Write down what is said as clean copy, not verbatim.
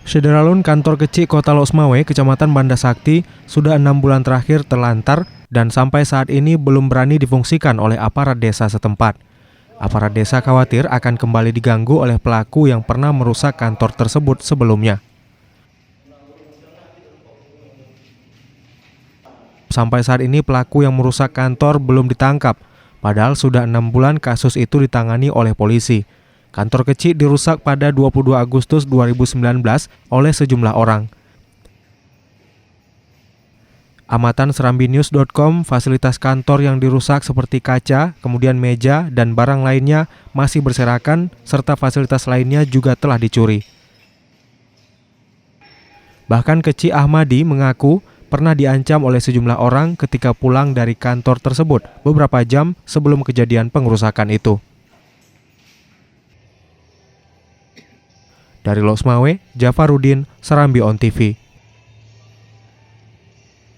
Sederalun kantor kecil Kota Losmawe, Kecamatan Banda Sakti, sudah 6 bulan terakhir terlantar dan sampai saat ini belum berani difungsikan oleh aparat desa setempat. Aparat desa khawatir akan kembali diganggu oleh pelaku yang pernah merusak kantor tersebut sebelumnya. Sampai saat ini pelaku yang merusak kantor belum ditangkap, padahal sudah 6 bulan kasus itu ditangani oleh polisi. Kantor kecil dirusak pada 22 Agustus 2019 oleh sejumlah orang. Amatan serambinews.com, fasilitas kantor yang dirusak seperti kaca, kemudian meja, dan barang lainnya masih berserakan, serta fasilitas lainnya juga telah dicuri. Bahkan Keci Ahmadi mengaku pernah diancam oleh sejumlah orang ketika pulang dari kantor tersebut beberapa jam sebelum kejadian pengerusakan itu. Dari Losmawe, Jafarudin, Serambi On TV.